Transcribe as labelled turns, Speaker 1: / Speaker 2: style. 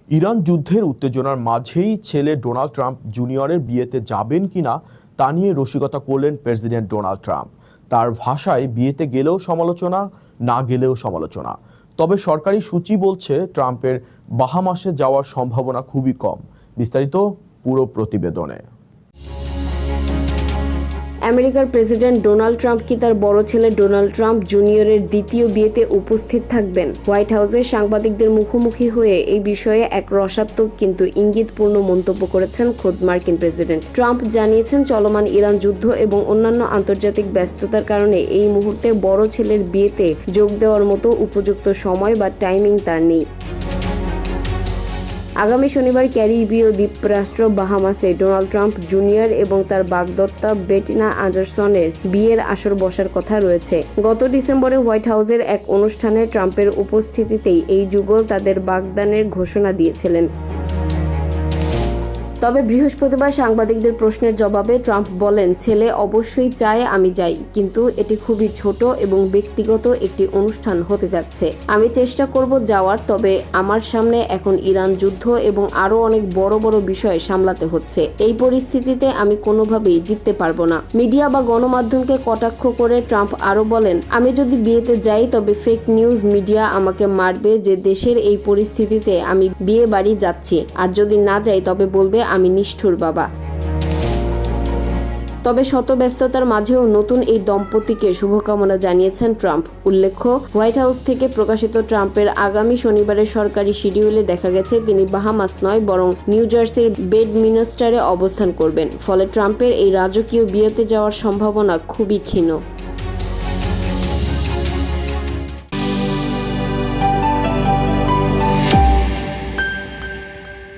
Speaker 1: Iran যুদ্ধের উত্তেজনার মাঝেই ছেলে ডোনাল্ড ট্রাম্প জুনিয়রের বিয়েতে যাবেন কিনা তা নিয়ে রসিকতা করলেন প্রেসিডেন্ট ডোনাল্ড ট্রাম্প। তার ভাষায় বিয়েতে গেলেও সমালোচনা, না গেলেও সমালোচনা। তবে সরকারি সূচি বলছে ট্রাম্পের বাহামাসে যাওয়ার সম্ভাবনা খুবই কম। বিস্তারিত পুরো প্রতিবেদনে।
Speaker 2: আমেরিকার প্রেসিডেন্ট ডোনাল্ড ট্রাম্প কি তার বড় ছেলে ডোনাল্ড ট্রাম্প জুনিয়রের দ্বিতীয় বিয়েতে উপস্থিত থাকবেন? হোয়াইট হাউসে সাংবাদিকদের মুখোমুখি হয়ে এই বিষয়ে এক রসাত্মক কিন্তু ইঙ্গিতপূর্ণ মন্তব্য করেছেন খোদ মার্কিন প্রেসিডেন্ট। ট্রাম্প জানিয়েছেন, চলমান ইরান যুদ্ধ এবং অন্যান্য আন্তর্জাতিক ব্যস্ততার কারণে এই মুহূর্তে বড় ছেলের বিয়েতে যোগ দেওয়ার মতো উপযুক্ত সময় বা টাইমিং তার নেই। আগামী শনিবার ক্যারিবীয় দ্বীপরাষ্ট্র বাহামাসে ডোনাল্ড ট্রাম্প জুনিয়র এবং তার বাগদত্তা বেটিনা অ্যান্ডারসনের বিয়ের আসর বসার কথা রয়েছে। গত ডিসেম্বরে হোয়াইট হাউসের এক অনুষ্ঠানে ট্রাম্পের উপস্থিতিতেই এই যুগল তাদের বাগদানের ঘোষণা দিয়েছিলেন। তবে বৃহস্পতিবার সাংবাদিকদের প্রশ্নের জবাবে ট্রাম্প বলেন, ছেলে অবশ্যই চায় আমি যাই, কিন্তু এটি খুবই ছোট এবং ব্যক্তিগত একটি অনুষ্ঠান হতে যাচ্ছে। আমি চেষ্টা করব যাওয়ার, তবে আমার সামনে এখন ইরান যুদ্ধ এবং আরও অনেক বড় বড় বিষয় সামলাতে হচ্ছে। এই পরিস্থিতিতে আমি কোনোভাবেই জিততে পারবো না। মিডিয়া বা গণমাধ্যমকে কটাক্ষ করে ট্রাম্প আরও বলেন, আমি যদি বিয়েতে যাই তবে ফেক নিউজ মিডিয়া আমাকে মারবে যে দেশের এই পরিস্থিতিতে আমি বিয়ে বাড়ি যাচ্ছি, আর যদি না যাই তবে বলবে আমি নিষ্ঠুর বাবা। তবে শত ব্যস্ততার মাঝেও নতুন এই দম্পতিকে শুভকামনা জানিয়েছেন ট্রাম্প। উল্লেখ্য, হোয়াইট হাউস থেকে প্রকাশিত ট্রাম্পের আগামী শনিবারের সরকারি শিডিউলে দেখা গেছে তিনি বাহামাস নয় বরং নিউ জার্সির বেডমিনস্টারে অবস্থান করবেন। ফলে ট্রাম্পের এই রাজকীয় বিয়েতে যাওয়ার সম্ভাবনা খুবই ক্ষীণ।